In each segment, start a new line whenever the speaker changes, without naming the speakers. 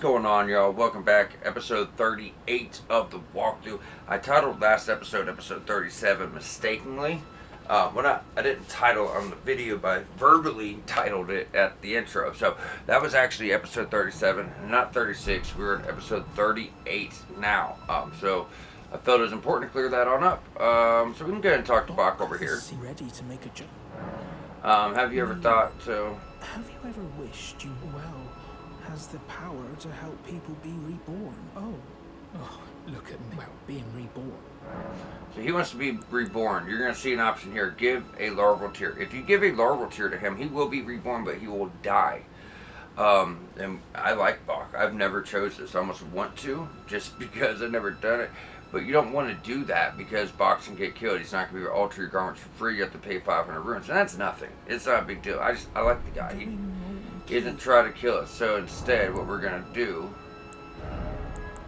Going on, y'all? Welcome back. Episode 38 of the walkthrough. I titled last episode 37 mistakenly. I didn't title on the video, but I verbally titled it at the intro. So that was actually episode 37, not 36. We're at episode 38 now. So I felt it was important to clear that on up. So we can go ahead and talk to Bach over here.
Ready to make a jump.
Have you ever thought to?
Have you ever wished you, has the power to help people be reborn? Oh, look at me. Well, being reborn.
So he wants to be reborn. You're going to see an option here. Give a larval tear. If you give a larval tear to him, he will be reborn, but he will die. And I like Bach. I've never chose this. I almost want to, just because I've never done it. But you don't want to do that because Bach can get killed. He's not going to be alter your garments for free. You have to pay 500 runes, and that's nothing. It's not a big deal. I like the guy. He isn't trying to kill us. So instead, what we're going to do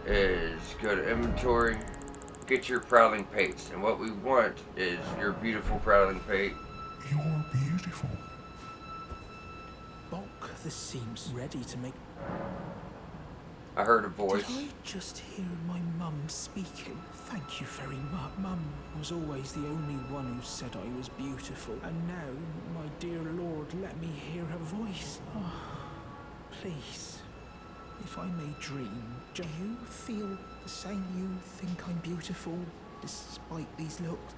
is go to inventory, get your prowling pates, and what we want is your beautiful prowling pate.
You're beautiful.
Bach, this seems ready to make...
I heard a voice.
Did I just hear my mum speaking? Thank you very much. Mum was always the only one who said I was beautiful. And now, my dear Lord, let me hear her voice. Oh, please, if I may dream, do you feel the same? You think I'm beautiful, despite these looks?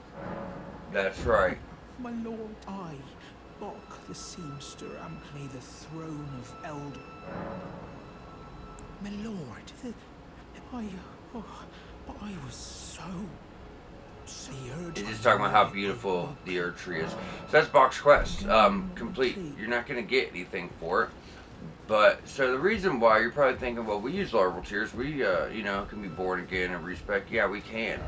That's right.
My lord, I, Bach the seamster, am may the throne of Eld... My lord, but I was so
He's just talking about how beautiful the Earth tree is. So that's Bach's quest. Complete. You're not going to get anything for it. But, so the reason why, you're probably thinking, well, we use larval tears. We, can be born again and respec. Yeah, we can.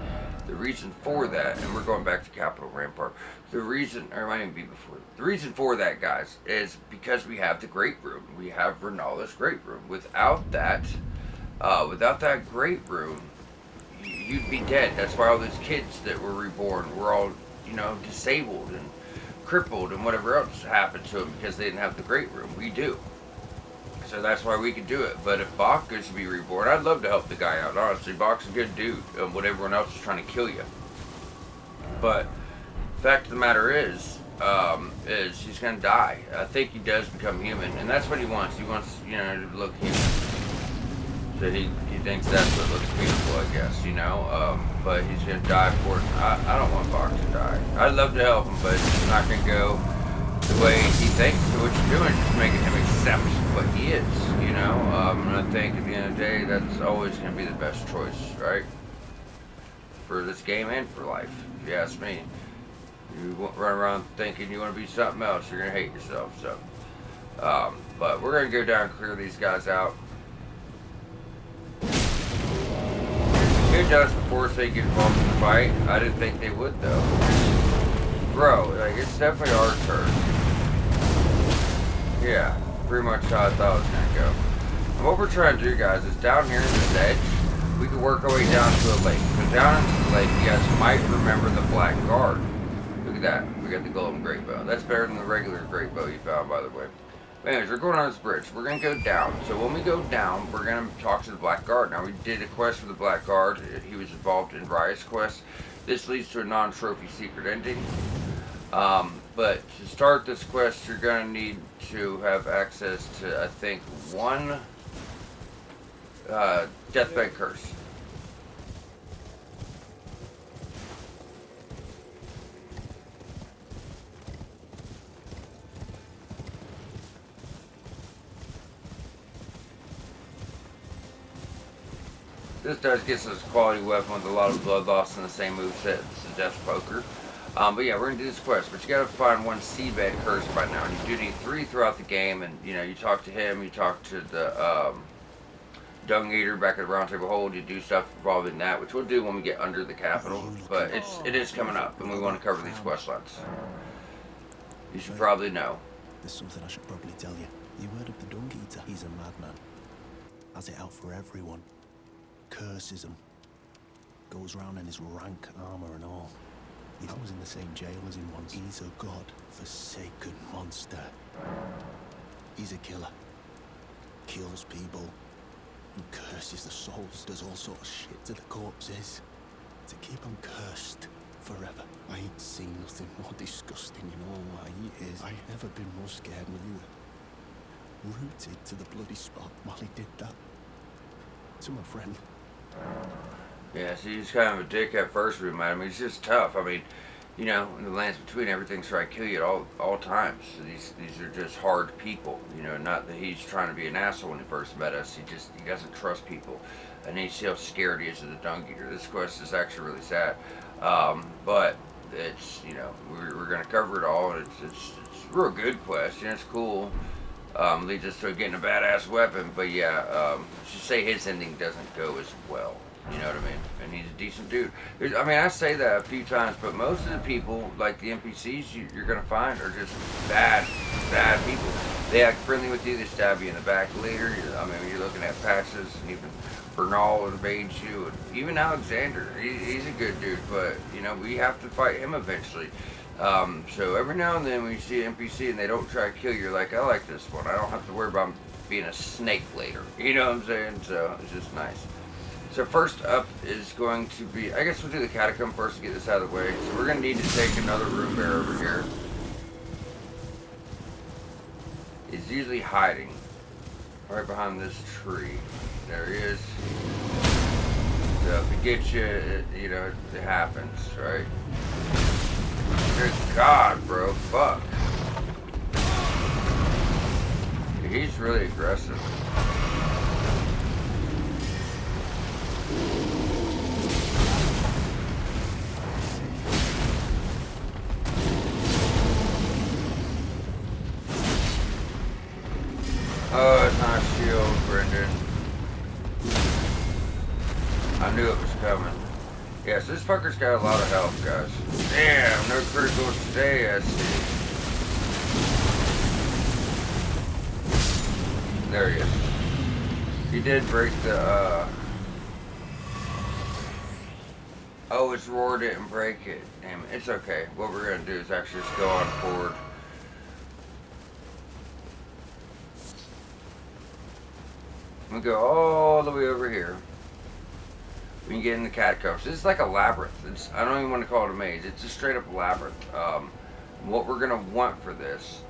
The reason for that, and we're going back to Capital Rampart. The reason, or it might even be before. The reason for that, guys, is because we have the Great Room. We have Renala's Great Room. Without that Great Room, you'd be dead. That's why all those kids that were reborn were all, disabled and crippled and whatever else happened to them because they didn't have the Great Room. We do. So that's why we could do it. But if Bach is to be reborn, I'd love to help the guy out. Honestly, Bach's a good dude. When everyone else is trying to kill you. But the fact of the matter is he's gonna die. I think he does become human, and that's what he wants. He wants, to look human. So he thinks that's what looks beautiful, I guess, But he's gonna die for it. I don't want Bach to die. I'd love to help him, but it's not gonna go the way he thinks. So what you're doing is just making him accept what he is, And I think at the end of the day, that's always going to be the best choice, right? For this game and for life, if you ask me. You run around thinking you want to be something else, you're going to hate yourself, so. But we're going to go down and clear these guys out. Good done before so they get involved in the fight. I didn't think they would, though. Bro, it's definitely our turn. Yeah. Pretty much how I thought it was going to go. And what we're trying to do, guys, is down here in this edge, we can work our way down to a lake. So down into the lake, you guys might remember the Black Guard. Look at that. We got the golden great bow. That's better than the regular great bow you found, by the way. But anyways, we're going on this bridge. We're going to go down. So when we go down, we're going to talk to the Black Guard. Now, we did a quest for the Black Guard. He was involved in Riot's quest. This leads to a non-trophy secret ending. But to start this quest, you're going to need to have access to, I think, one deathbed curse. This does get us a quality weapon with a lot of blood loss and the same moveset. This is Death Poker. But yeah, we're going to do this quest, but you got to find one seabed curse by now, and you do need 3 throughout the game, and, you talk to him, you talk to the, Dung Eater back at the Round Table Hold, you do stuff involved in that, which we'll do when we get under the capital, but it is coming up, and we want to cover these quest lines. You should probably know.
There's something I should probably tell you. You heard of the Dung Eater? He's a madman. Has it out for everyone. Curses them. Goes round in his rank armor and all. I was in the same jail as him once. He's a god-forsaken monster. He's a killer. Kills people. curses the souls, does all sorts of shit to the corpses. To keep them cursed forever. I ain't seen nothing more disgusting in all my years. I ain't never been more scared than you. Rooted to the bloody spot while he did that. To my friend.
Yeah, so he's kind of a dick at first, we might. I mean, he's just tough. I mean, you know, in the lands between, everything's trying to kill you at all times. So these are just hard people. You know, not that he's trying to be an asshole when he first met us. He doesn't trust people, and he see how scared he is of the Dung Eater. This quest is actually really sad, but it's, you know, we're gonna cover it all. And it's a real good quest. You know, it's cool. Leads us to getting a badass weapon, but yeah, just say his ending doesn't go as well. You know what I mean? And he's a decent dude. I mean, I say that a few times, but most of the people, like the NPCs you're gonna find, are just bad people. They act friendly with you. They stab you in the back later. I mean, you're looking at Patches, and even Bernal invades you, and even Alexander. He's a good dude, but you know, we have to fight him eventually. So every now and then when you see an NPC and they don't try to kill you, you're like, I like this one. I don't have to worry about being a snake later. You know what I'm saying? So it's just nice. So first up is going to be, I guess we'll do the catacomb first to get this out of the way. So we're going to need to take another room bear over here. He's usually hiding right behind this tree. There he is. So if he gets you, you know, it happens, right? Good God, bro. Fuck. He's really aggressive. Oh, it's not a shield, Brendan. I knew it was coming. Yes, this fucker's got a lot of health, guys. Damn, no criticals today, I see. There he is. He did break the, Oh, its roar didn't break it. Damn it, it's okay. What we're gonna do is actually just go on forward. We go all the way over here. We can get in the catacombs. This is like a labyrinth. I don't even want to call it a maze. It's just straight up a labyrinth. What we're gonna want for this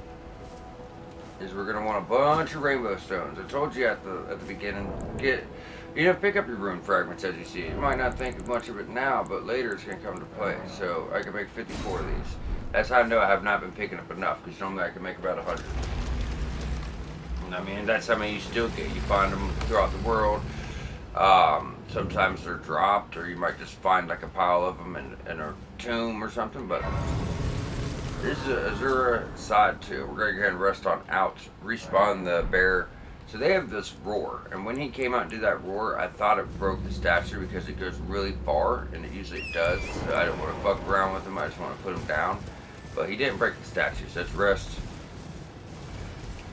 is we're gonna want a bunch of rainbow stones. I told you at the beginning, pick up your rune fragments as you see it. You might not think much of it now, but later it's gonna come to play. So I can make 54 of these. That's how I know I have not been picking up enough, because normally I can make about 100. I mean, that's how many you still get. You find them throughout the world. Sometimes they're dropped, or you might just find like a pile of them in a tomb or something. But this is a Azura side too. We're going to go ahead and rest on out, respawn the bear. So they have this roar, and when he came out and did that roar, I thought it broke the statue because it goes really far, and it usually does. So I don't want to fuck around with him. I just want to put him down. But he didn't break the statue, so let's rest.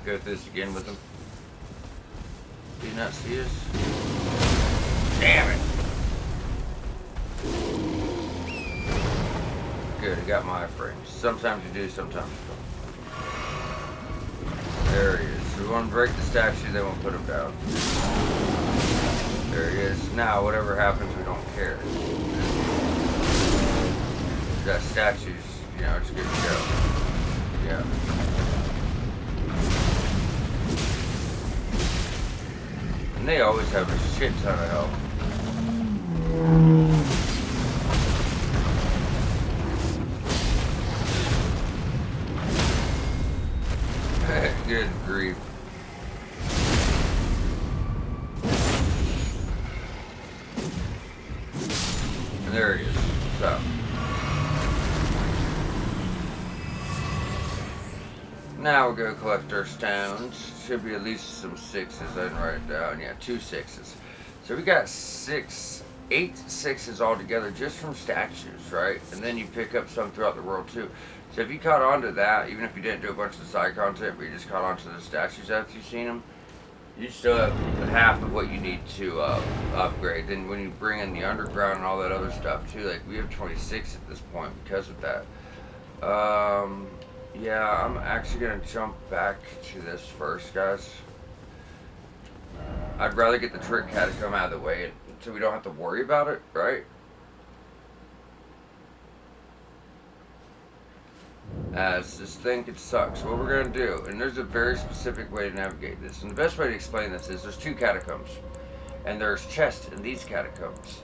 Go through this again with him. Do you not see us? Damn it! Good, I got my frames. Sometimes you do, sometimes you don't. There he is. So we want to break the statue, then we'll put him down. There he is. Now, whatever happens, we don't care. That statue's, you know, it's good to go. Yeah. And they always have a shit ton of health. Good grief. And there he is. So. Now we'll go collect our stones. Should be at least some 6s. I didn't write it down. Yeah, 2 6s. So we got 8 6s altogether just from statues, right? And then you pick up some throughout the world too. So if you caught on to that, even if you didn't do a bunch of the side content, but you just caught on to the statues after you've seen them, you still have half of what you need to upgrade. Then when you bring in the underground and all that other stuff too, like we have 26 at this point because of that. Yeah, I'm actually going to jump back to this first, guys. I'd rather get the trick catacomb out of the way so we don't have to worry about it, right? As this thing could suck. So what we're going to do, and there's a very specific way to navigate this, and the best way to explain this is there's 2 catacombs, and there's chests in these catacombs.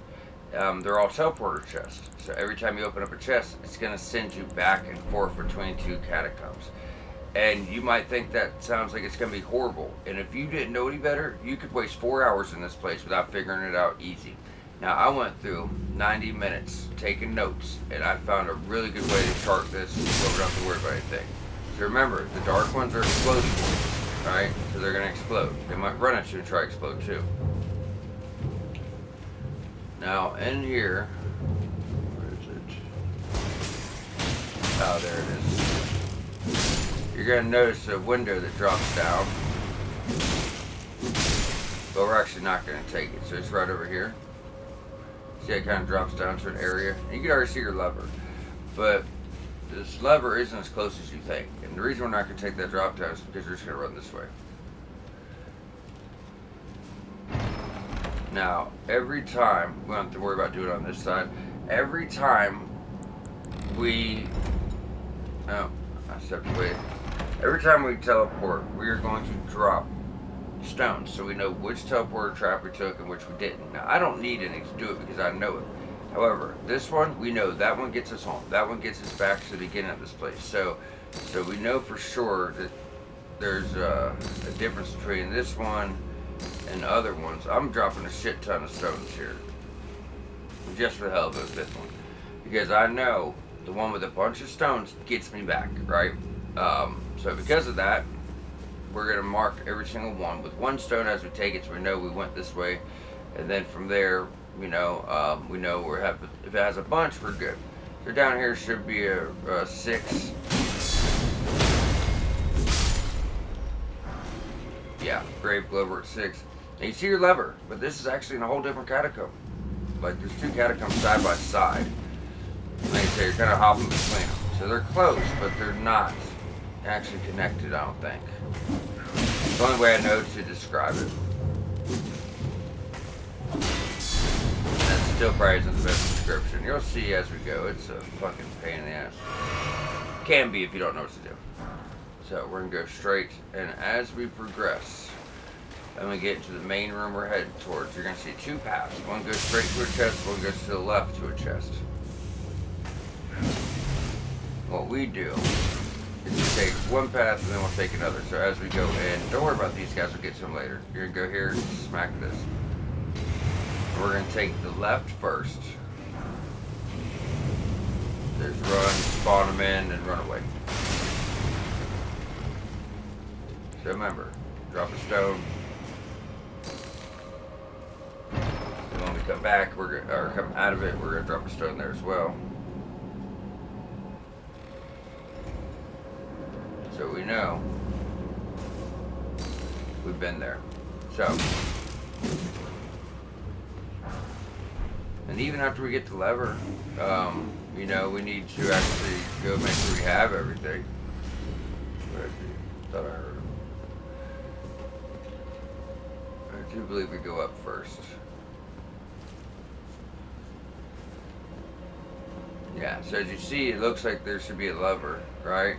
They're all teleporter chests. So every time you open up a chest, it's going to send you back and forth between 2 catacombs. And you might think that sounds like it's going to be horrible. And if you didn't know any better, you could waste 4 hours in this place without figuring it out easy. Now, I went through 90 minutes taking notes, and I found a really good way to chart this so we don't have to worry about anything. So remember, the dark ones are exploding, right? So they're going to explode. They might run at you and try to explode too. Now, in here, where is it? Oh, there it is. You're going to notice a window that drops down. But we're actually not going to take it. So it's right over here. See, it kind of drops down to an area. And you can already see your lever. But this lever isn't as close as you think. And the reason we're not going to take that drop down is because we're just going to run this way. Now, every time, we don't have to worry about doing it on this side. Every time we... Oh, I stepped away. Every time we teleport, we are going to drop stones, so we know which teleporter trap we took and which we didn't. Now, I don't need any to do it because I know it. However, this one, we know that one gets us home. That one gets us back to the beginning of this place. So we know for sure that there's a difference between this one and other ones. I'm dropping a shit ton of stones here, just for the hell of it, this one, because I know the one with a bunch of stones gets me back, right? So because of that, we're going to mark every single one with 1 stone as we take it, so we know we went this way. And then from there, we know if it has a bunch, we're good. So down here should be a 6. Yeah, grave glover at 6. Now you see your lever, but this is actually in a whole different catacomb. Like, there's 2 catacombs side by side. Like I say, you're kind of hopping between them. So they're close, but they're not actually connected, I don't think. It's the only way I know to describe it. And that still probably isn't the best description. You'll see as we go. It's a fucking pain in the ass. Can be if you don't know what to do. So we're going to go straight, and as we progress, and we get into the main room we're headed towards, you're going to see 2 paths. One goes straight to a chest, one goes to the left to a chest. What we do is we take one path and then we'll take another. So as we go in, don't worry about these guys, we'll get to them later. You're going to go here, smack this. And we're going to take the left first. There's run, spawn them in, and run away. So remember, drop a stone. And when we come back, or come out of it, we're going to drop a stone there as well. So we know we've been there. So, and even after we get the lever, you know, we need to actually go make sure we have everything. Thought I heard him. I do believe we go up first. Yeah, so as you see, it looks like there should be a lever, right?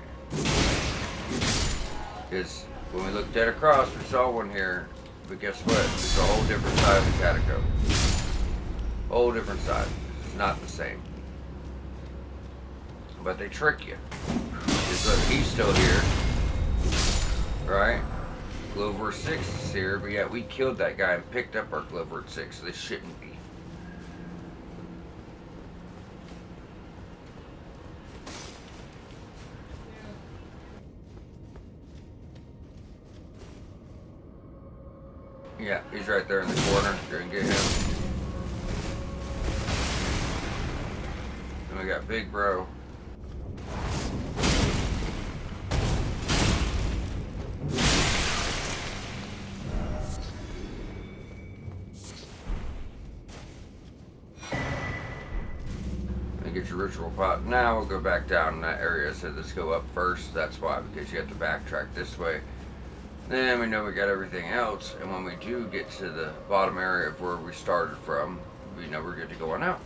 Because when we looked dead across, we saw one here, but guess what? It's a whole different side of the catacomb. Whole different side. It's not the same. But they trick you. Because look, he's still here. Right? Glover 6 is here, but yeah, we killed that guy and picked up our Glover at 6, so they shouldn't be. Yeah, he's right there in the corner. Go and get him. And we got Big Bro. And get your ritual pot. Now we'll go back down in that area. So let's go up first. That's why, because you have to backtrack this way. Then we know we got everything else, and when we do get to the bottom area of where we started from, we know we're good to go on out.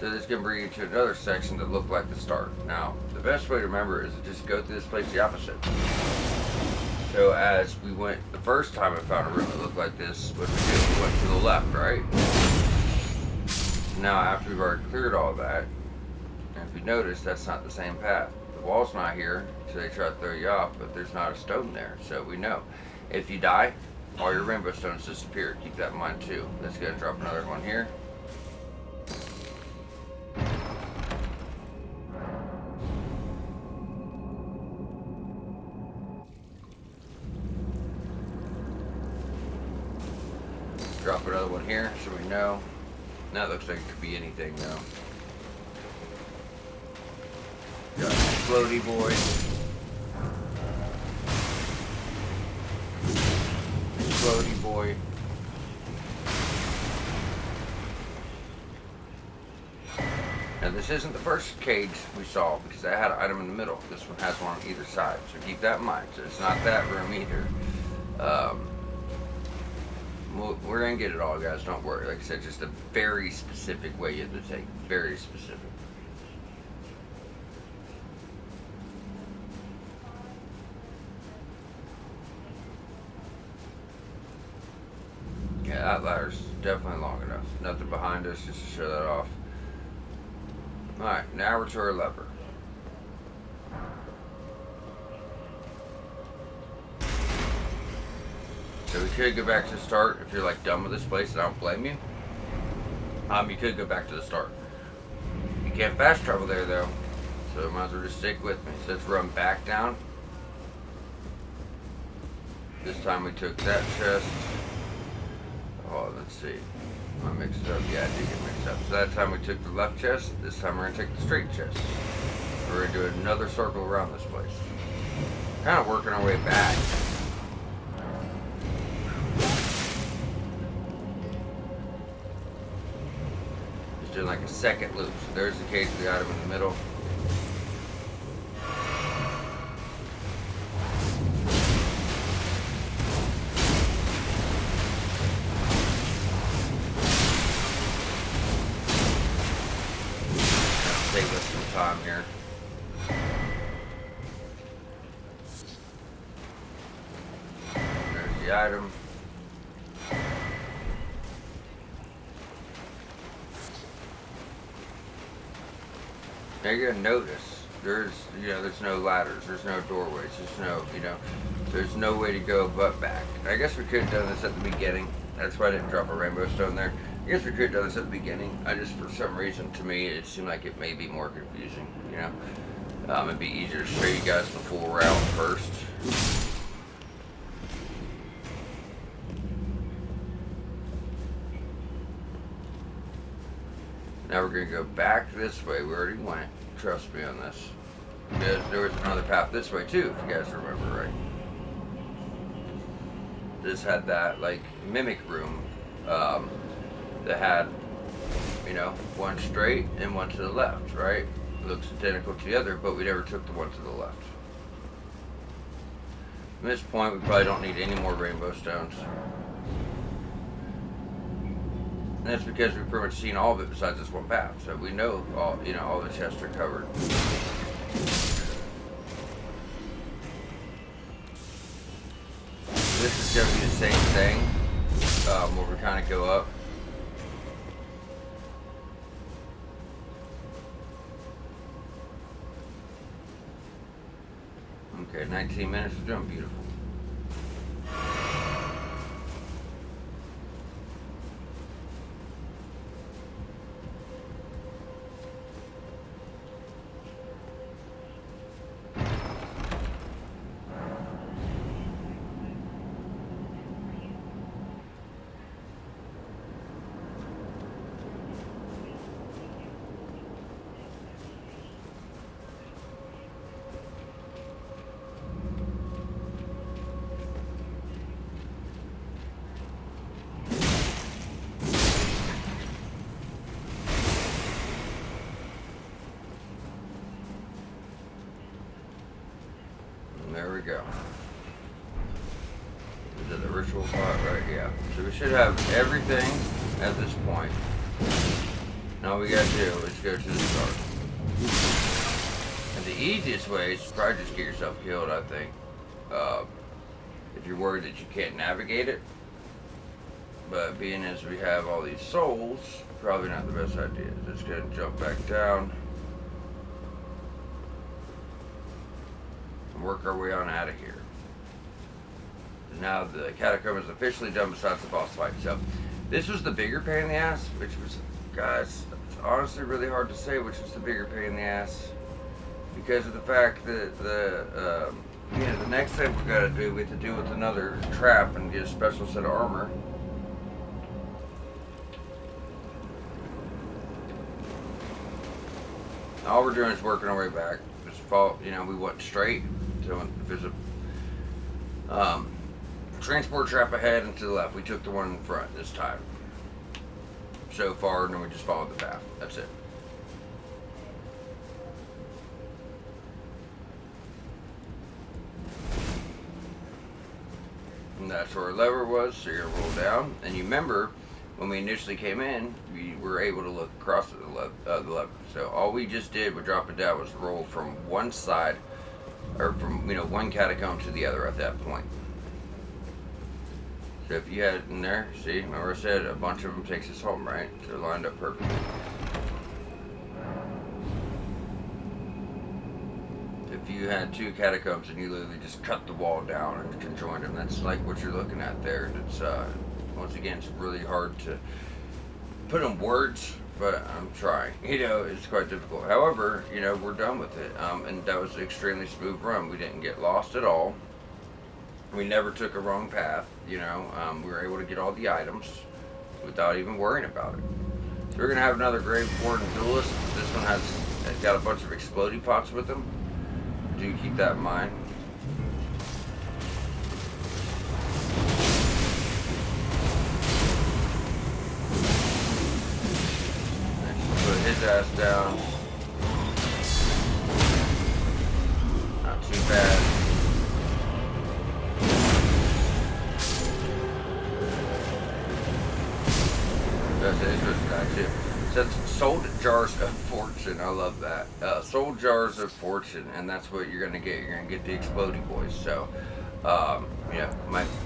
So this is going to bring you to another section that looked like the start. Now, the best way to remember is to just go through this place the opposite. So as we went, the first time I found a room that looked like this, what we did, we went to the left, right? Now, after we've already cleared all that, and if you notice, that's not the same path. The wall's not here, so they try to throw you off, but there's not a stone there, so we know. If you die, all your rainbow stones disappear. Keep that in mind too. Let's go and drop another one here. Drop another one here so we know. That looks like it could be anything though. Got floaty boy. Floaty boy. Now this isn't the first cage we saw because that had an item in the middle. This one has one on either side, so keep that in mind. So it's not that room either. We're gonna get it all, guys. Don't worry. Like I said, just a very specific way you have to take. Very specific. Yeah, that ladder's definitely long enough. Nothing behind us, just to show that off. Alright, now we're to our lever. So we could go back to the start if you're like done with this place, and I don't blame you. You could go back to the start. You can't fast travel there though, so might as well just stick with me. So let's run back down. This time we took that chest. Oh, let's see. I mixed it up. Yeah, I did get mixed up. So that time we took the left chest. This time we're gonna take the straight chest. We're gonna do another circle around this place. Kind of working our way back. Doing like a second loop. So there's the cage with the item in the middle. Save us some time here. There's the item. Now you're gonna notice there's no ladders, there's no doorways, there's no way to go but back. I guess we could have done this at the beginning. That's why I didn't drop a rainbow stone there. I guess we could have done this at the beginning. I just, for some reason, to me, it seemed like it may be more confusing, it'd be easier to show you guys the full route first. Now we're going to go back this way. We already went. Trust me on this. Because there was another path this way too, if you guys remember right. This had that, like, mimic room that had, one straight and one to the left, right? It looks identical to the other, but we never took the one to the left. At this point, we probably don't need any more rainbow stones. And that's because we've pretty much seen all of it besides this one path. So we know all the chests are covered. This is going to be the same thing, where we kind of go up. Okay, 19 minutes, we're doing beautiful. There we go. Is it the ritual part? Right, yeah. So we should have everything at this point. Now all we gotta do is go to the start. And the easiest way is to probably just get yourself killed, I think. If you're worried that you can't navigate it. But being as we have all these souls, probably not the best idea. Let's go and jump back down. And work our way on out of here. Now the catacomb is officially done besides the boss fight. So this was the bigger pain in the ass, which was, guys, it's honestly really hard to say which was the bigger pain in the ass. Because of the fact that the next thing we gotta do, we have to deal with another trap and get a special set of armor. All we're doing is working our way back. Just follow, we went straight. So if there's a transport trap ahead and to the left, we took the one in front this time. So far, and then we just followed the path. That's it. And that's where our lever was, so you're gonna roll down. And you remember, when we initially came in, we were able to look across the lever. So all we just did with dropping down was roll from one side, or from one catacomb to the other at that point. So if you had it in there, see, remember I said a bunch of them takes us home, right? So they're lined up perfectly. If you had two catacombs and you literally just cut the wall down and conjoined them, that's like what you're looking at there. And it's once again, it's really hard to put in words, but I'm trying. It's quite difficult. However, we're done with it, and that was an extremely smooth run. We didn't get lost at all. We never took a wrong path. We were able to get all the items without even worrying about it. So we're gonna have another Grave Warden Duelist. This one has got a bunch of explodey pots with them. Do keep that in mind. Put his ass down. Not too bad. That's an interesting guy too. Says sold jars of fortune. I love that. Sold jars of fortune, and that's what you're gonna get. You're gonna get the exploding boys. So,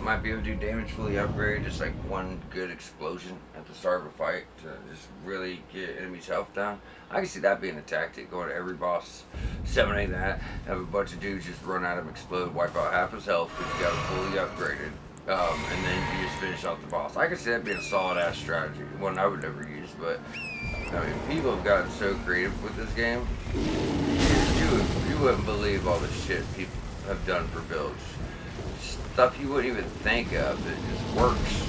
might be able to do damage fully upgrade. Just like one good explosion at the start of a fight to just really get enemies' health down. I can see that being a tactic. Going to every boss, 7A that, have a bunch of dudes just run at him, explode, wipe out half his health because you got him fully upgraded. And then you just finish off the boss. I can see that being a solid ass strategy. One I would never use, but people have gotten so creative with this game. You wouldn't believe all the shit people have done for builds. Stuff you wouldn't even think of. It just works.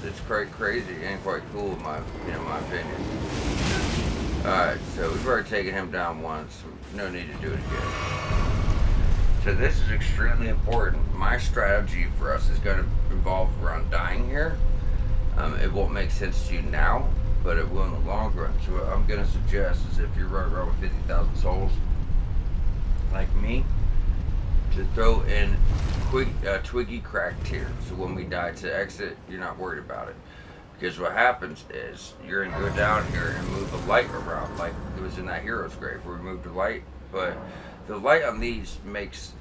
It's quite crazy and quite cool in my opinion. All right, so we've already taken him down once. No need to do it again. So this is extremely important. My strategy for us is going to involve around dying here. It won't make sense to you now, but it will in the long run. So what I'm going to suggest is if you're running around with 50,000 souls, like me, to throw in Twiggy Crack tier. So when we die to exit, you're not worried about it. Because what happens is you're going to go down here and move the light around, like it was in that hero's grave where we moved the light, but the light on these makes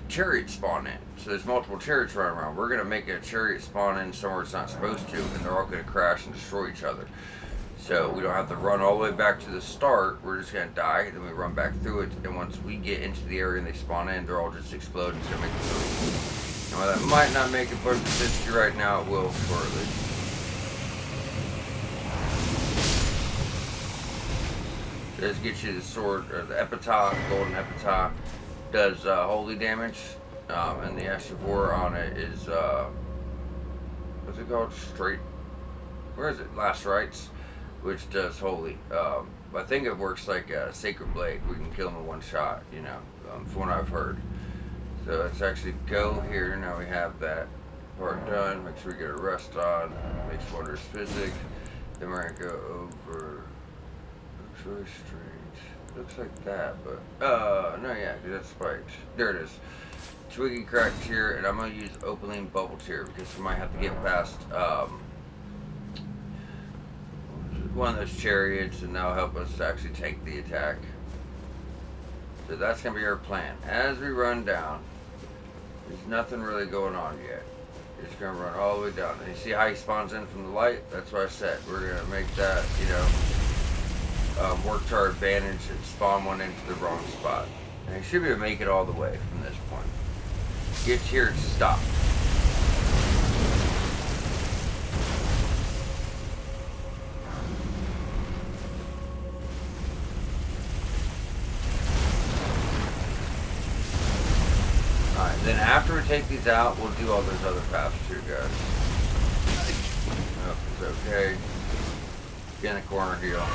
chariots spawn in. So there's multiple chariots running around. We're going to make a chariot spawn in somewhere it's not supposed to, and they're all going to crash and destroy each other. So we don't have to run all the way back to the start. We're just going to die, and then we run back through it. And once we get into the area and they spawn in, they're all just exploding. It's going to make it really. Now that might not make a bunch of sense to you right now, it will shortly. Let's get you the sword, or the epitaph, golden epitaph, does holy damage, and the Ashavor on it is, what's it called? Where is it? Last Rites, which does holy. I think it works like a Sacred Blade. We can kill him in one shot, from what I've heard. So let's actually go here. Now we have that part done. Make sure we get a rest on. Makes wonders physic. Then we're going to go over. Looks really strange. Looks like that, but no, yeah, 'cause that's spiked. There it is. Twiggy crack tier, and I'm gonna use opaline bubble tier because we might have to get past one of those chariots, and that'll help us to actually take the attack. So that's gonna be our plan. As we run down, there's nothing really going on yet. You're just gonna run all the way down, and you see how he spawns in from the light. That's what I said. We're gonna make that, work to our advantage and spawn one into the wrong spot. And you should be able to make it all the way from this point. Get here and stop. Alright, then after we take these out, we'll do all those other paths too, guys. Oh, it's okay. Get in the corner, heal.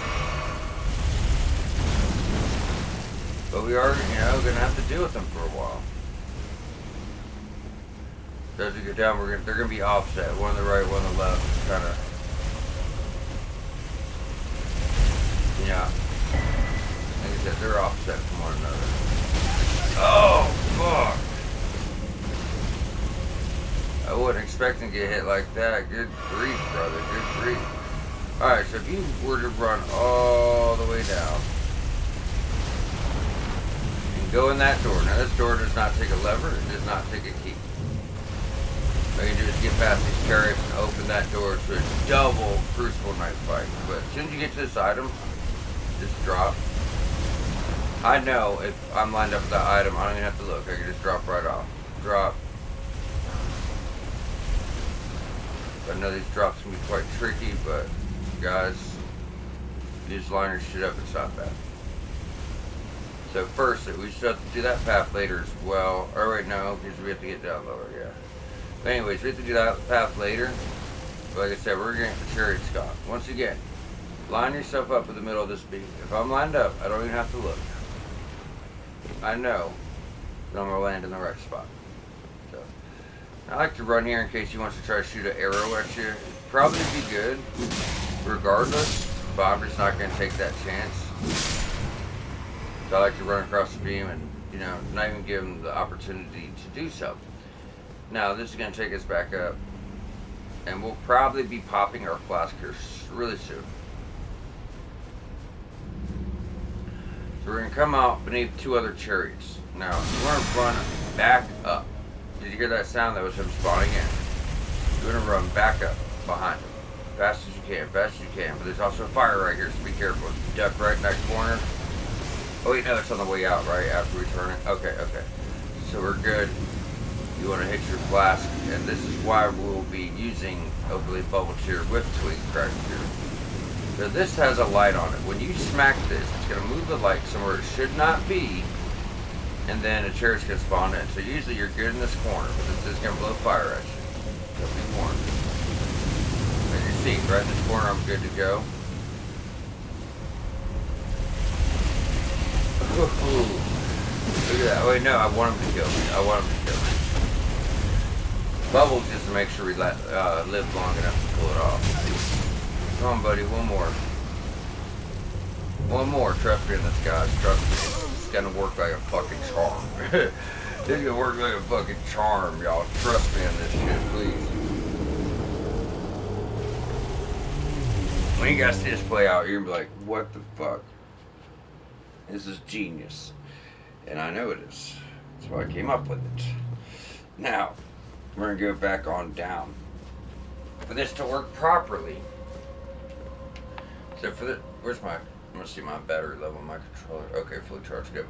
But we are, gonna have to deal with them for a while. So as we go down, they're gonna be offset. One on the right, one on the left. Kinda. Yeah. Like I said, they're offset from one another. Oh, fuck! I wasn't expecting to get hit like that. Good grief, brother. Good grief. Alright, so if you were to run all the way down and go in that door. Now, this door does not take a lever. It does not take a key. All you do is get past these chariots and open that door to a double Crucible Knight fight. But as soon as you get to this item, just drop. I know if I'm lined up with that item, I don't even have to look. I can just drop right off. Drop. I know these drops can be quite tricky, but guys, you just line your shit up, it's not bad. So first, we still have to do that path later as well. Or wait, no, because we have to get down lower, yeah. But anyways, we have to do that path later. But like I said, we're going to get the chariot Scott. Once again, line yourself up in the middle of this beam. If I'm lined up, I don't even have to look. I know that I'm going to land in the right spot. So, I like to run here in case he wants to try to shoot an arrow at you. It'd probably be good, regardless, but I'm just not going to take that chance. So I like to run across the beam and, not even give him the opportunity to do so. Now, this is going to take us back up, and we'll probably be popping our flask here really soon. So we're going to come out beneath two other chariots. Now, we're going to run back up. Did you hear that sound? That was him spawning in. You're going to run back up behind him. Fast as you can, fast as you can. But there's also a fire right here, so be careful. Duck right in that corner. Oh wait, no, it's on the way out, right? After we turn it. Okay. So we're good. You want to hit your flask, and this is why we'll be using Opaline Bubble Tier with Twig Crack Tier. So this has a light on it. When you smack this, it's going to move the light somewhere it should not be, and then a chariot's going to spawn in. So usually you're good in this corner, but this is going to blow fire at you. So be warned. As you see, right in this corner, I'm good to go. Look at that. Wait, no, I want him to kill me. Bubbles just to make sure we live long enough to pull it off. Come on, buddy, one more. One more. Trust me in this, guys. Trust me. It's gonna work like a fucking charm. It's gonna work like a fucking charm, y'all. Trust me in this shit, please. When you guys see this play out, you're gonna be like, what the fuck? This is genius. And I know it is. That's why I came up with it. Now, we're going to go back on down. For this to work properly. So for the, I'm going to see my battery level on my controller. Okay, fully charged, good.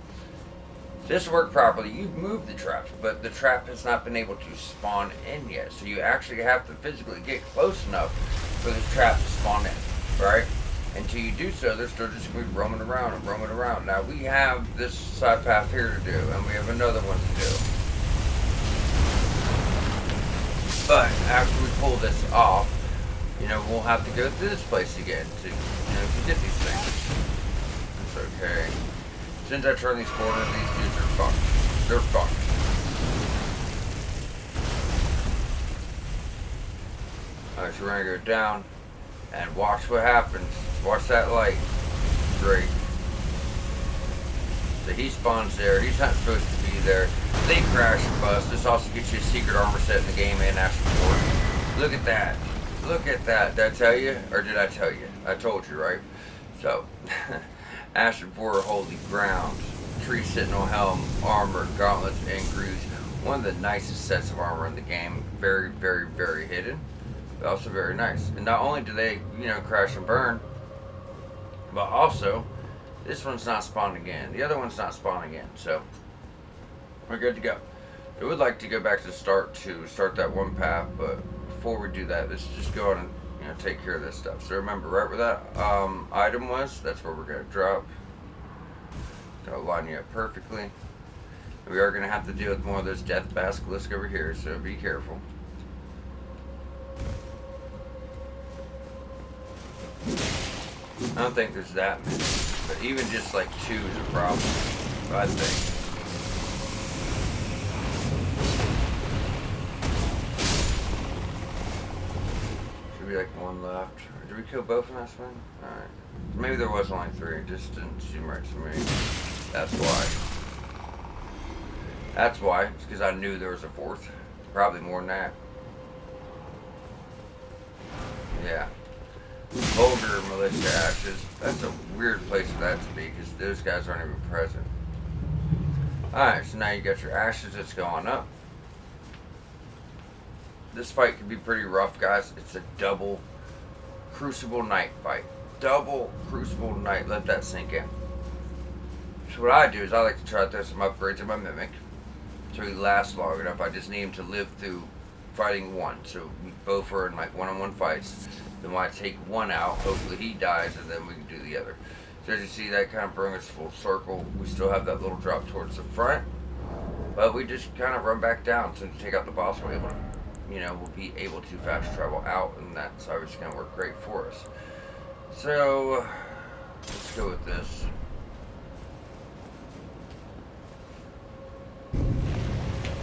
This to work properly, you've moved the trap, but the trap has not been able to spawn in yet. So you actually have to physically get close enough for this trap to spawn in, right? Until you do so, they're still just going to be roaming around and roaming around. Now, we have this side path here to do, and we have another one to do. But after we pull this off, we'll have to go through this place again to get these things. It's okay. As soon as I turn these corners, these dudes are fucked. They're fucked. Alright, so we're going to go down and watch what happens. Watch that light. Great. So he spawns there. He's not supposed to be there. They crash and bust. This also gets you a secret armor set in the game and Ashen 4. Look at that. Look at that. Did I tell you? Or did I tell you? I told you, right? So, Ashen 4 Holy Ground. Tree Sentinel Helm, Armor, Gauntlets, and Greaves. One of the nicest sets of armor in the game. Very, very, very hidden. But also very nice. And not only do they, crash and burn, but also, this one's not spawned again. The other one's not spawned again. So, we're good to go. I would like to go back to the start to start that one path, but before we do that, let's just go on and take care of this stuff. So remember, right where that item was, that's where we're going to drop. Gonna line you up perfectly. We are going to have to deal with more of those death basilisks over here, so be careful. I don't think there's that many, but even just like 2 is a problem, I think. Should be like 1 left. Did we kill both in that swing? Alright. Maybe there was only 3, it just didn't seem right to me. That's why. That's why. It's because I knew there was a 4th. Probably more than that. Yeah. Vulgar Militia Ashes. That's a weird place for that to be because those guys aren't even present. Alright, so now you got your ashes that's going up. This fight can be pretty rough, guys. It's a double Crucible Knight fight. Double Crucible Knight. Let that sink in. So what I do is I like to try to throw some upgrades in my Mimic so he lasts long enough. I just need him to live through fighting 1. So we both are in like one-on-one fights. Then when I take 1 out, hopefully he dies, and then we can do the other. So as you see, that kind of brings us full circle. We still have that little drop towards the front, but we just kind of run back down. So to take out the boss, we'll be able to fast travel out, and that's obviously going to work great for us. So let's go with this.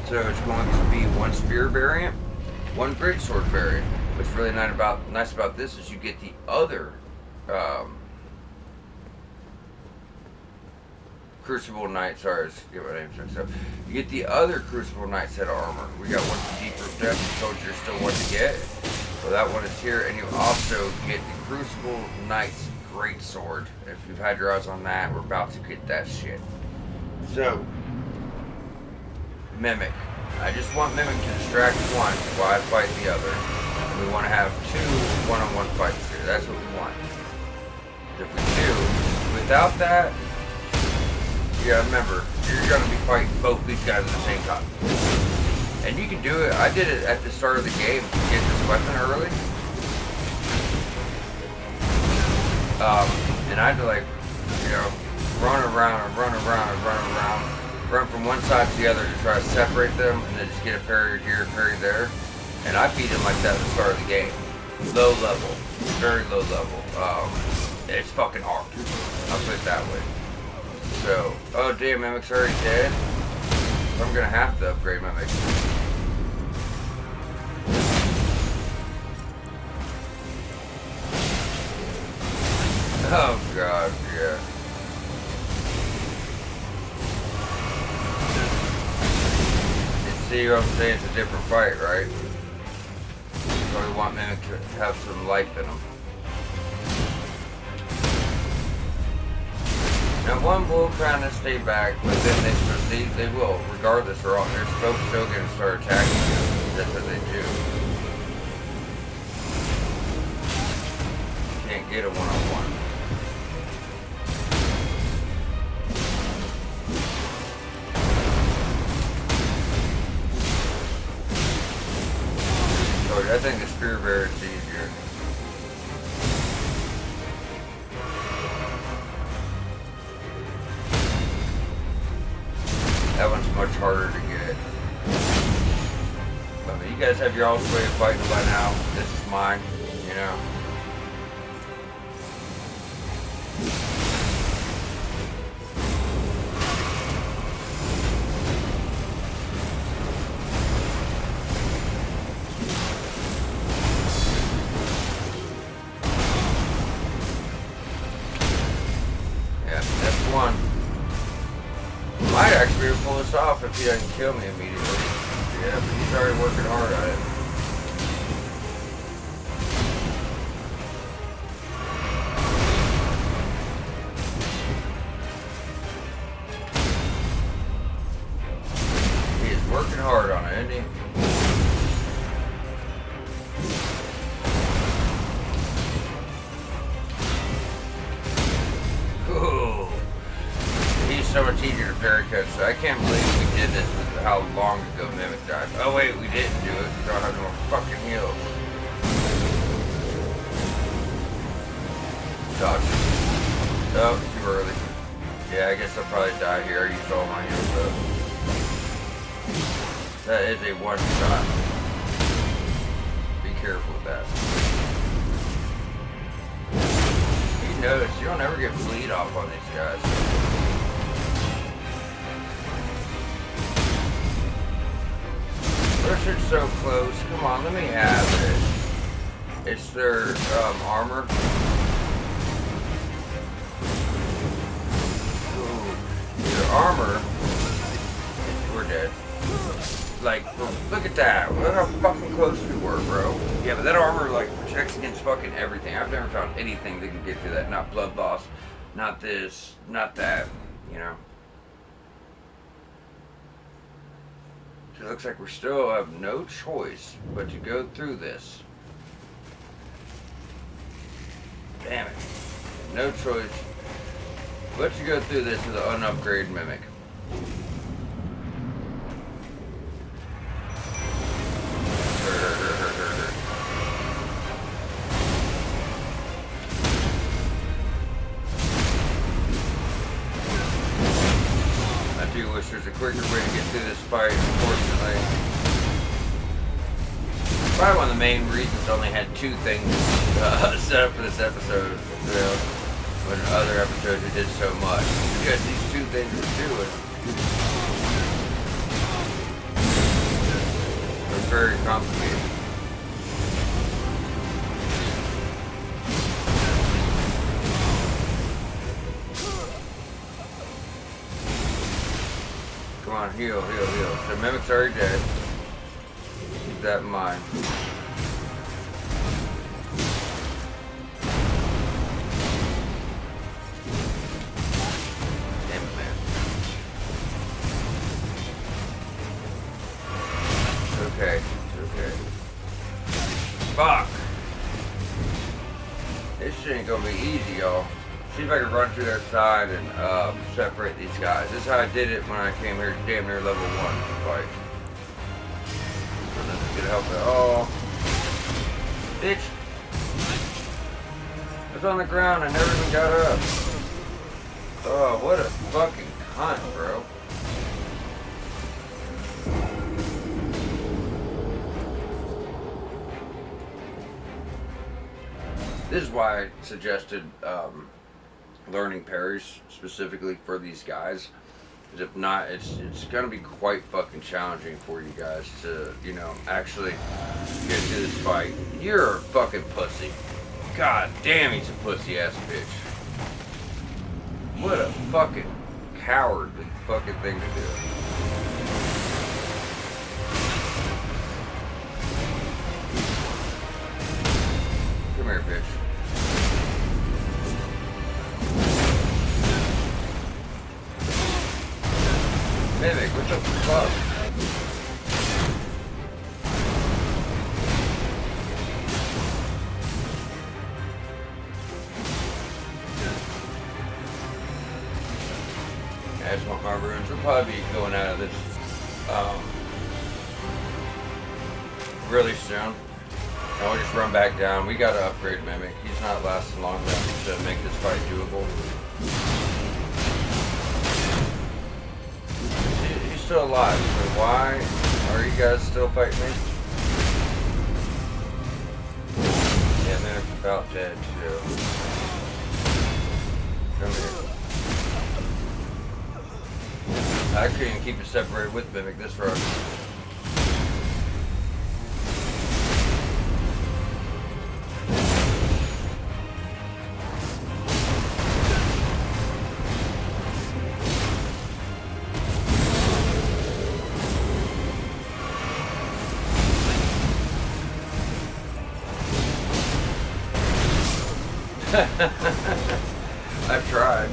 So it's going to be 1 spear variant, 1 greatsword variant. What's really nice about this is you get the other Crucible Knight. Sorry, let's get my name mixed up. You get the other Crucible Knight set of armor. We got 1 deeper depth. I told you there's still 1 to get. So that one is here, and you also get the Crucible Knight's greatsword. If you've had your eyes on that, we're about to get that shit. So. Mimic. I just want Mimic to distract 1 while I fight the other. And we want to have 2 one-on-one fights here. That's what we want. If we do, without that, you gotta remember, you're gonna be fighting both these guys at the same time. And you can do it. I did it at the start of the game to get this weapon early. And I had to run around and run around and run around. Run from one side to the other to try to separate them, and then just get a parry here, parry there. And I beat him like that at the start of the game. Low level, very low level. It's fucking hard. I'll put it that way. So, oh damn, Mimic's already dead. I'm gonna have to upgrade Mimic. Oh god, yeah. See what I'm saying? It's a different fight, right? So we want Mimic to have some life in them. Now 1 will kind of stay back, but then they will, regardless, they're still going to start attacking you. That's what they do. You can't get a one-on-one. I think the spear variant's easier. That one's much harder to get. I mean, you guys have your own way of fighting by now. This is mine, you know. Yeah, that's 1. if he doesn't kill me immediately. Yeah, but he's already working hard on it. He is working hard on it, isn't he? Ooh. He's so much easier to parry catch. So I can't believe we did this with how long ago Mimic died. Oh wait, we didn't do it. We don't have no more fucking heals. Dodge. Oh, too early. Yeah, I guess I'll probably die here. I used all my heals up. That is a one shot. Be careful with that. You notice you don't ever get bleed off on these guys. Richard's so close. Come on, let me have it. It's their armor. Ooh, their armor. We're dead. Like, look at that. Look how fucking close we were, bro. Yeah, but that armor, like, protects against fucking everything. I've never found anything that can get through that. Not blood boss, not this, not that, you know. It looks like we still have no choice but to go through this. Damn it. No choice but to go through this with an unupgraded Mimic. I do wish there's a quicker way to get through this fight, unfortunately. Probably one of the main reasons I only had 2 things set up for this episode. You know, when in other episodes we did so much. Because these 2 things we're doing are very complicated. Come on, heal, heal, heal. The Mimic's already dead. Keep that in mind. Damn it, man. It's okay. It's okay. Fuck! This shit ain't gonna be easy, y'all. See if I can run through their side and separate these guys. This is how I did it when I came here damn near level 1 to fight. So this is gonna help at all. Bitch! I was on the ground, I never even got up. Oh, what a fucking cunt, bro. This is why I suggested learning parries specifically for these guys. Because if not, it's gonna be quite fucking challenging for you guys to, you know, actually get through this fight. You're a fucking pussy. God damn, he's a pussy ass bitch. What a fucking cowardly fucking thing to do. Come here, bitch. Mimic, what the fuck? I just want my runes. We'll probably be going out of this really soon. And we'll just run back down. We gotta upgrade Mimic. He's not lasting long enough to make this fight doable. He's still alive, so why are you guys still fighting me? Yeah, Mimic's about dead too. Come here. I couldn't even keep it separated with Mimic this run. I've tried.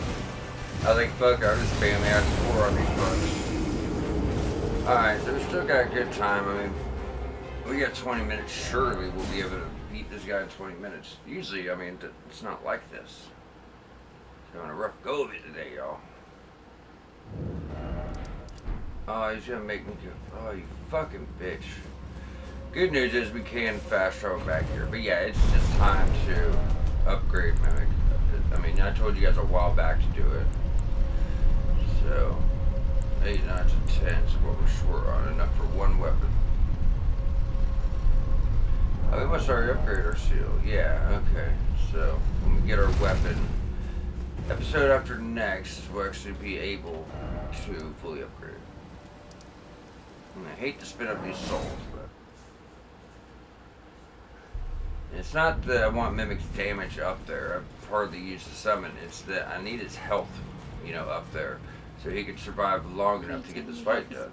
I think, fuck, I'll just spam the X4 on these bugs. Alright, so we still got a good time. I mean, we got 20 minutes. Surely we'll be able to beat this guy in 20 minutes. Usually, I mean, it's not like this. Having a rough go of it today, y'all. Oh, he's gonna make me go. Oh, you fucking bitch. Good news is we can fast travel back here. But yeah, it's just time to upgrade Mimic. I mean, I told you guys a while back to do it. So, 8, 9 to 10 is what we're short on. Enough for one weapon. Oh, we must already upgrade our shield. Yeah, okay. So, when we get our weapon, episode after next, we'll actually be able to fully upgrade. And I hate to spin up these souls, but it's not that I want Mimic's damage up there. I've hardly used the summon. It's that I need his health, you know, up there, so he can survive long enough to get this fight done.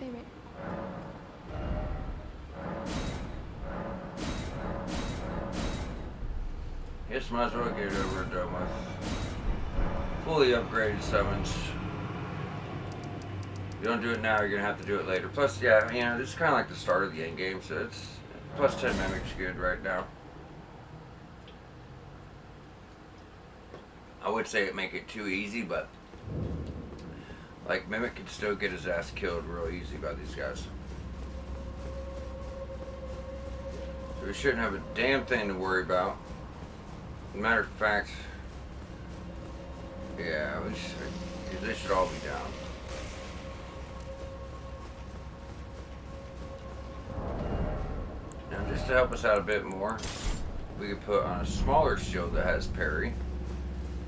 Yes, might as well get it over and done with. Fully upgraded summons. If you don't do it now, you're gonna have to do it later. Plus, yeah, you know, this is kind of like the start of the end game, so it's plus 10 Mimic's good right now. I would say it make it too easy, but like Mimic can still get his ass killed real easy by these guys. So we shouldn't have a damn thing to worry about. Matter of fact, yeah, they should all be down. Now, just to help us out a bit more, we could put on a smaller shield that has parry,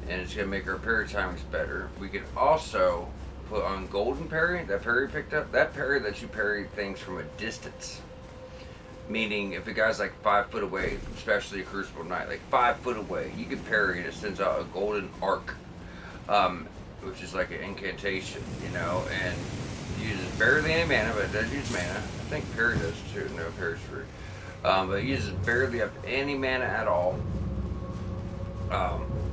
and it's gonna make our parry timings better. We could also put on golden parry. That parry picked up, that parry lets you parry things from a distance. Meaning, if a guy's like 5 foot away, especially a Crucible Knight, like 5 foot away, you can parry and it sends out a golden arc, which is like an incantation, you know, and uses barely any mana, but it does use mana. I think parry does too. No, parry's free. But it uses barely up any mana at all.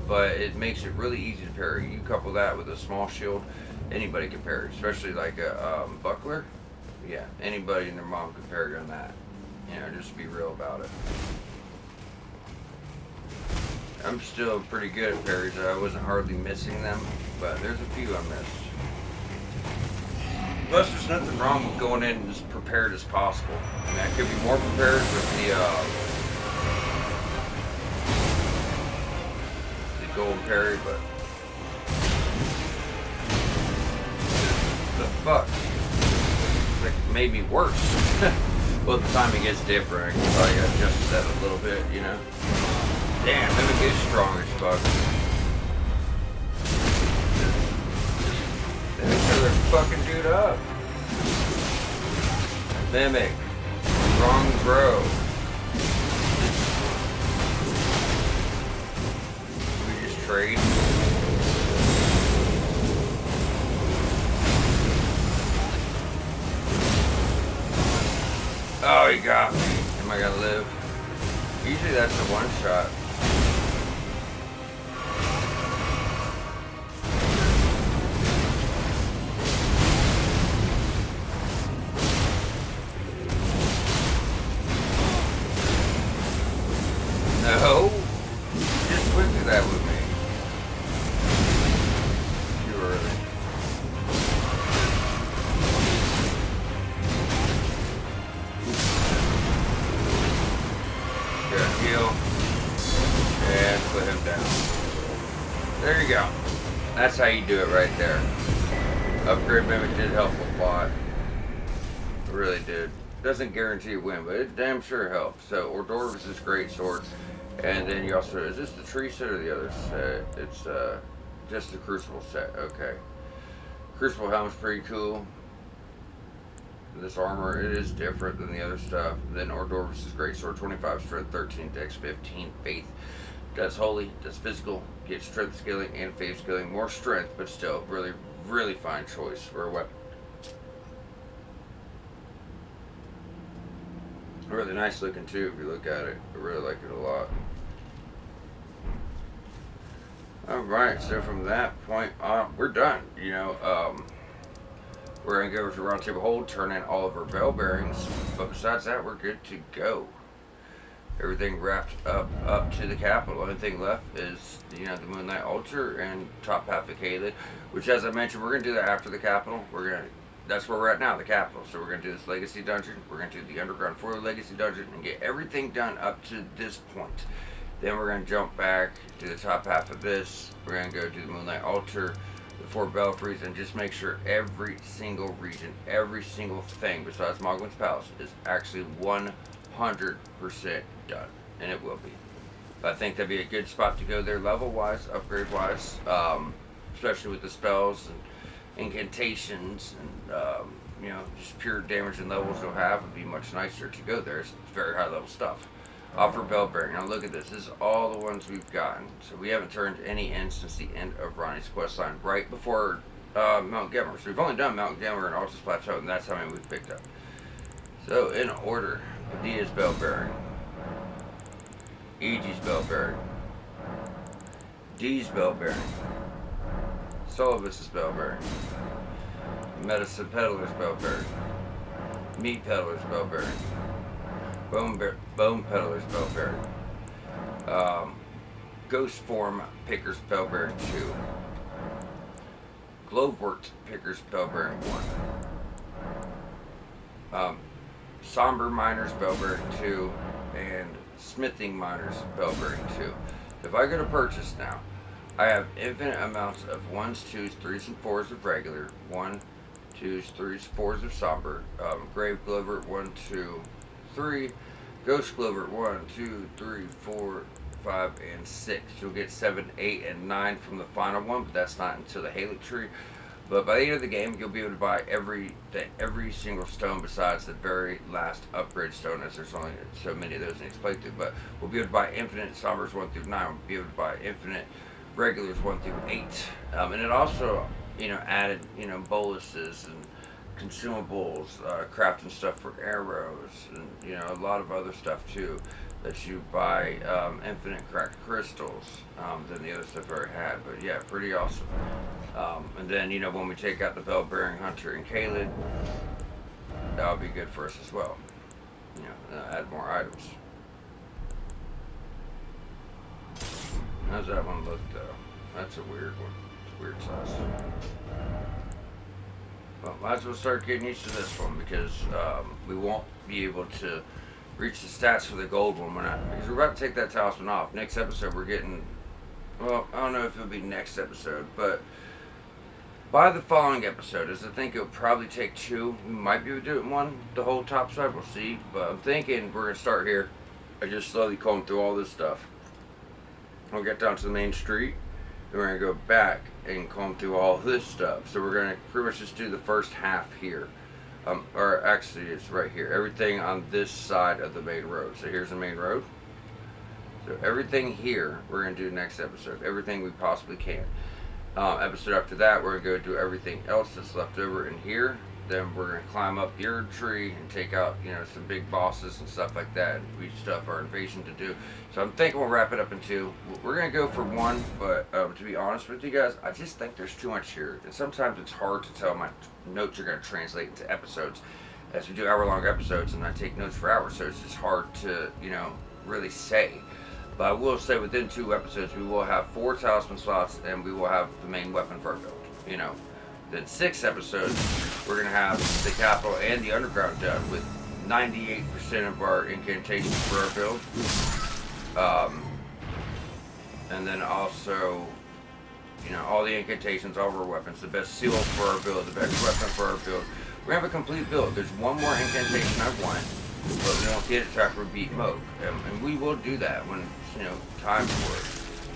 But it makes it really easy to parry. You couple that with a small shield, anybody can parry, especially like a buckler. Yeah, anybody and their mom can parry on that. You know, just be real about it. I'm still pretty good at parries. I wasn't hardly missing them, but there's a few I missed. Plus, there's nothing wrong with going in as prepared as possible. I mean, I could be more prepared with the golden parry, but the fuck, like, made me worse. Well, the timing is different. I can probably adjust that a little bit, you know. Damn, Mimic is strong as fuck. They make sure they're fucking dude up. Mimic. Strong bro. We just trade. Oh, he got me. Am I gonna live? Usually that's a one shot. No. Just quickly that with me. Too early. Heal and put him down. There you go. That's how you do it right there. Upgrade Mimic did help a lot. It really did. Doesn't guarantee a win, but it damn sure helps. So Ordorvus' great sword, and then you also, is this the tree set or the other set? It's just the Crucible set. Okay. Crucible helm's pretty cool. This armor, it is different than the other stuff. Then Ordorvus' great sword, 25 strength, 13 dex, 15 faith. Does holy, does physical, gets strength scaling and faith scaling. More strength, but still really, really fine choice for a weapon. Really nice looking too if you look at it. I really like it a lot. Alright, so from that point on, we're done. We're going to go to round table hold, turn in all of our bell bearings, but besides that, we're good to go. Everything wrapped up to the capital. Only thing left is the Moonlight Altar and top half of Caelid, which, as I mentioned, we're gonna do that after the capital. That's where we're at now, the capital. So we're gonna do this legacy dungeon. We're gonna do the underground for the legacy dungeon and get everything done up to this point. Then we're gonna jump back to the top half of this. We're gonna go do the Moonlight Altar, the four belfries, and just make sure every single region, every single thing besides Mogwin's Palace is actually 100% done, and it will be. But I think that'd be a good spot to go there, level wise, upgrade wise, especially with the spells and incantations and just pure damage and levels you'll have. Would be much nicer to go there. It's very high level stuff. Offer bell bearing. Now look at this. This is all the ones we've gotten. So we haven't turned any in since the end of Ronnie's quest line, right before Mount Gemmer. So we've only done Mount Gemmer and Altus Plateau, and that's how many we've picked up. So in order, Padilla's bell bearing, Eegee's bell bearing, Dee's bell bearing, Sullivan's bell bearing, Medicine Peddler's bell bearing, Meat Peddler's bell bearing, Bone Peddler's bell bearing, Ghost Form Picker's bell bearing 2, Glowwort Picker's bell bearing 1, Somber Miner's bell bearing 2, and Smithing Miner's bell bearing 2. If I go to purchase now, I have infinite amounts of 1s, 2s, 3s, and 4s of regular, 1, 2s, 3s, 4s of somber, Grave Glowwort 1, 2, 3, Ghost Glowwort 1, 2, 3, 4, 5, and 6. You'll get 7, 8, and 9 from the final one, but that's not until the Halix tree. But by the end of the game, you'll be able to buy every single stone besides the very last upgrade stone, as there's only so many of those in each playthrough. But we'll be able to buy infinite sombers 1 through 9. We'll be able to buy infinite regulars 1 through 8. And it also, added, boluses and consumables, crafting stuff for arrows, and a lot of other stuff too that you buy, infinite cracked crystals, than the other stuff I already had. But yeah, pretty awesome. And then when we take out the bell bearing hunter and Caelid, that'll be good for us as well. Add more items. How's that one look though? That's a weird one. It's a weird size. Well, might as well start getting used to this one because we won't be able to reach the stats for the gold one because we're about to take that talisman off. Next episode we're getting, well, I don't know if it'll be next episode, but by the following episode, as I think it'll probably take 2, we might be able to do it in 1, the whole top side, we'll see. But I'm thinking we're going to start here. I just slowly comb through all this stuff. We'll get down to the main street, then we're going to go back and comb through all this stuff. So we're going to pretty much just do the first half here. Or actually, it's right here. Everything on this side of the main road. So here's the main road. So everything here, we're going to do next episode. Everything we possibly can. Episode after that, we're going to go do everything else that's left over in here. Then we're going to climb up the Erd tree and take out, some big bosses and stuff like that. We still have our invasion to do. So I'm thinking we'll wrap it up in 2. We're going to go for 1, but to be honest with you guys, I just think there's too much here. And sometimes it's hard to tell my notes are going to translate into episodes. As we do hour-long episodes, and I take notes for hours, so it's just hard to, really say. But I will say within 2 episodes, we will have 4 talisman slots, and we will have the main weapon for our build. Then 6 episodes, we're going to have the capital and the underground done with 98% of our incantations for our build. And then also, all the incantations, all of our weapons, the best seal for our build, the best weapon for our build. We're going to have a complete build. There's one more incantation I want, but we won't get it after we beat Moog. And we will do that when, time for it.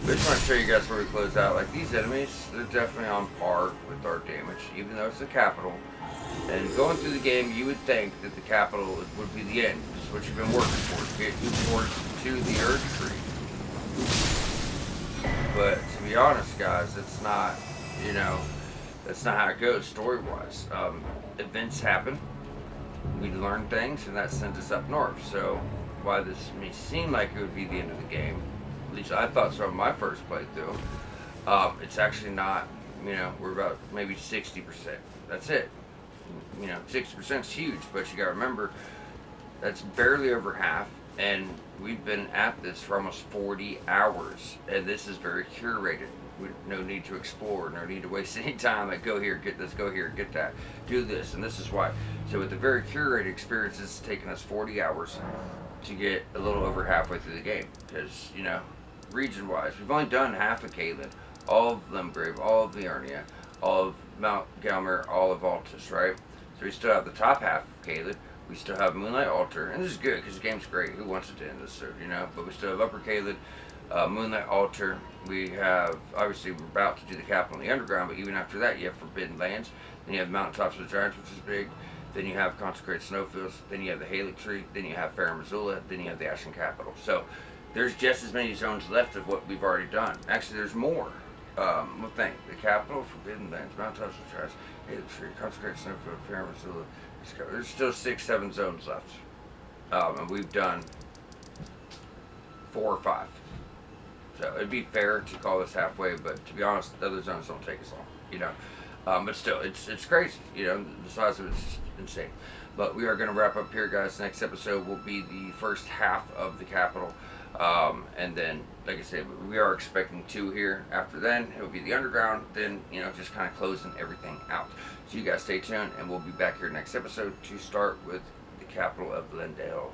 But I just want to show you guys where we close out. Like, these enemies, they're definitely on par with our damage, even though it's the capital. And going through the game, you would think that the capital would be the end. This is what you've been working towards, get towards to the Erd tree. But to be honest, guys, it's not, that's not how it goes story-wise. Events happen, we learn things, and that sends us up north. So while this may seem like it would be the end of the game, at least I thought so on my first playthrough, It's actually not. We're about maybe 60%. That's it. 60% is huge, but you got to remember that's barely over half, and we've been at this for almost 40 hours, and this is very curated. No need to explore, no need to waste any time. Like, go here, get this, go here, get that, do this, and this is why. So, with the very curated experience, it's taken us 40 hours to get a little over halfway through the game. Because, region wise, we've only done half of Caelid, all of Limgrave, all of Liurnia, all of Mount Gelmir, all of Altus, right? So we still have the top half of Caelid. We still have Moonlight Altar, and this is good because the game's great. Who wants it to end this serve? But we still have Upper Caelid, Moonlight Altar. We have, obviously, we're about to do the capital in the underground, but even after that, you have Forbidden Lands. Then you have Mountaintops of the Giants, which is big. Then you have Consecrated Snowfields. Then you have the Halix Tree. Then you have Farum Azula. Then you have the Ashen Capital. So there's just as many zones left of what we've already done. Actually, there's more. We'll think. The Capital, Forbidden Lands, Mountaintops of the Giants, Halix Tree, Consecrated Snowfield, Farum Azula. There's still 6, 7 zones left. And we've done 4 or 5. So it'd be fair to call this halfway, but to be honest, the other zones don't take as long. But still, it's crazy. The size of it's just insane. But we are going to wrap up here, guys. Next episode will be the first half of the capital, and then, like I said, we are expecting 2 here. After then, it will be the underground. Then, just kind of closing everything out. So you guys stay tuned, and we'll be back here next episode to start with the capital of Lendale.